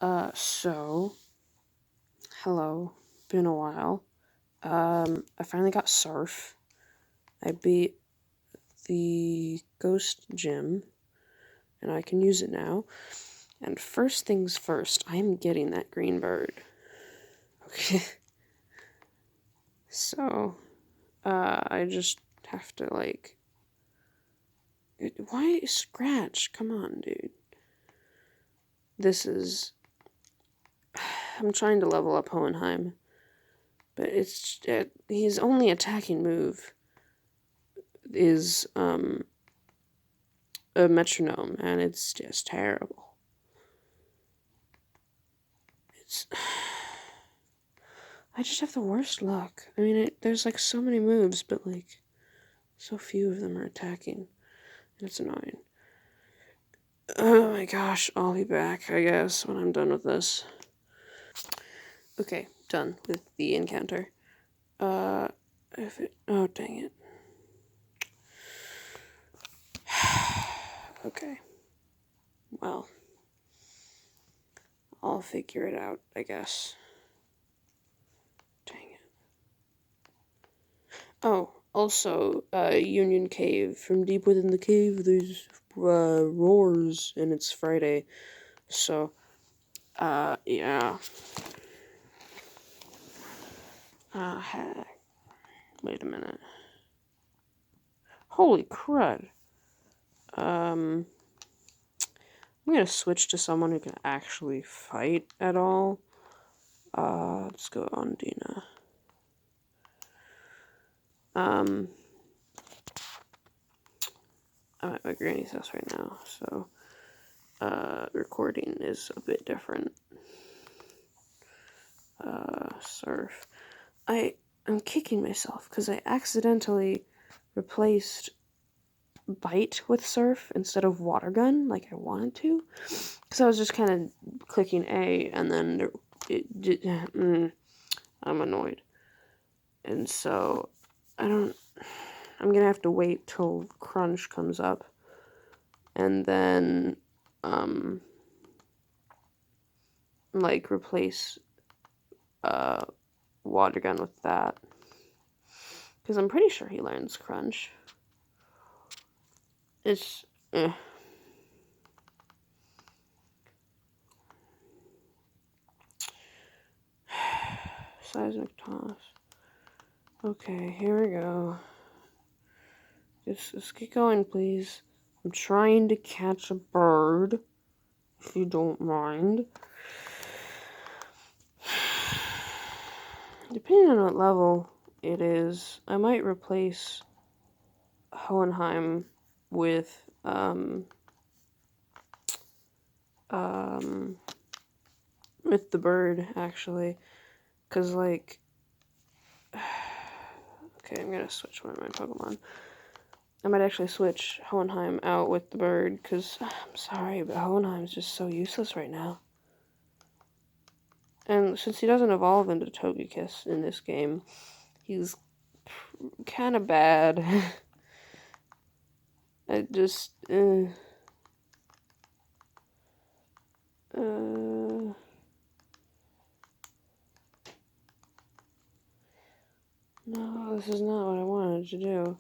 So, hello, been a while. I finally got Surf. I beat the Ghost Gym, and I can use it now. And first things first, I am getting that green bird. Okay. So, I just have to, why scratch? Come on, dude. This is. I'm trying to level up Hohenheim, but his only attacking move is, a metronome, and it's just terrible. It's. I just have the worst luck. I mean, there's like so many moves, but like so few of them are attacking, and it's annoying. Oh my gosh, I'll be back, I guess, when I'm done with this. Okay, done with the encounter. Oh, dang it. Okay. Well, I'll figure it out, I guess. Dang it. Oh, also, Union Cave. From deep within the cave, there's, roars, and it's Friday. So, yeah. Heck. Wait a minute. Holy crud. I'm gonna switch to someone who can actually fight at all. Let's go on Dina. I'm at my granny's house right now, so, recording is a bit different. Surf. I'm kicking myself because I accidentally replaced bite with surf instead of water gun like I wanted to. Because I was just kind of clicking A and then I'm annoyed. And so I'm gonna have to wait till crunch comes up and then replace water gun with that. Because I'm pretty sure he learns crunch. It's seismic toss. Okay, here we go. Just get going, please. I'm trying to catch a bird, if you don't mind. Depending on what level it is, I might replace Hohenheim with, with the bird, actually. Because, like... Okay, I'm gonna switch one of my Pokemon. I might actually switch Hohenheim out with the bird, because, I'm sorry, but Hohenheim's just so useless right now. And since he doesn't evolve into Togekiss in this game, he's kind of bad. I just, no, this is not what I wanted to do.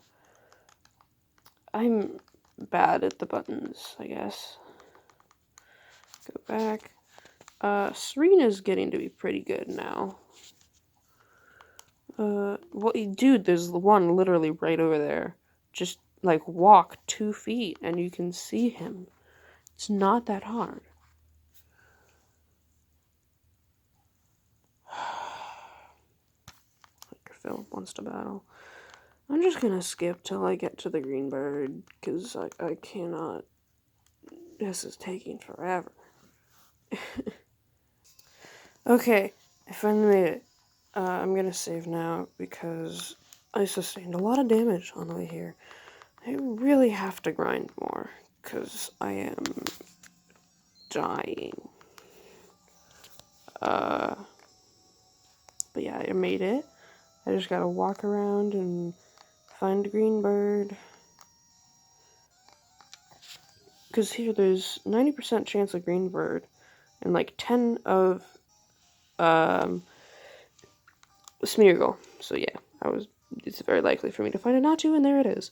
I'm bad at the buttons, I guess. Go back. Serena's getting to be pretty good now. Well, dude, there's one literally right over there. Just, like, walk 2 feet and you can see him. It's not that hard. Philip wants to battle. I'm just gonna skip till I get to the green bird, because I cannot. This is taking forever. Okay, I finally made it. I'm gonna save now because I sustained a lot of damage on the way here. I really have to grind more because I am dying. But yeah, I made it. I just gotta walk around and find a green bird. Because here there's 90% chance of green bird, and like 10 of Smeargle. So yeah, it's very likely for me to find a Natu, and there it is.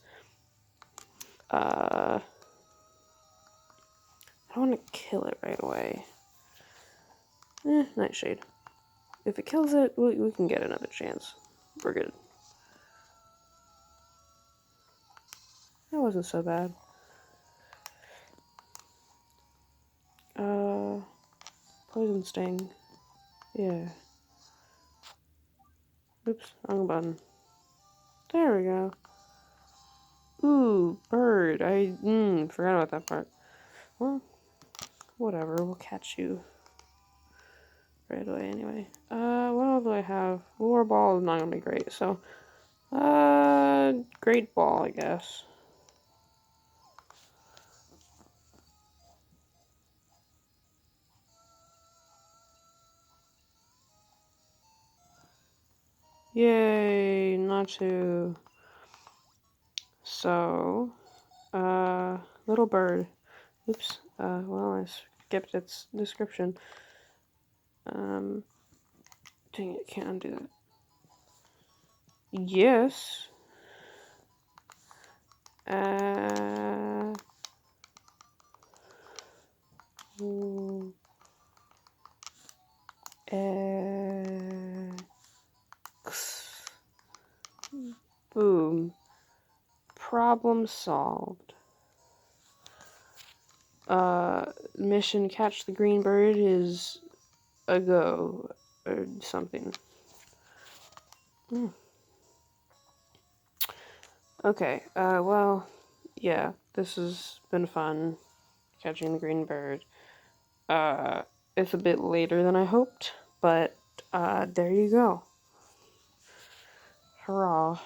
I don't want to kill it right away. Nightshade. If it kills it, we can get another chance. We're good. That wasn't so bad. Poison Sting. Yeah. Oops, wrong button. There we go. Ooh, bird. I forgot about that part. Well, whatever. We'll catch you right away anyway. What else do I have? Lure ball is not gonna be great, so great ball, I guess. Yay, not to. So, little bird. Oops. Well, I skipped its description. Dang it, can't undo that. Yes. Boom. Problem solved. Mission catch the green bird is a go or something. Okay, well, yeah, this has been fun catching the green bird. It's a bit later than I hoped, but there you go. Hurrah.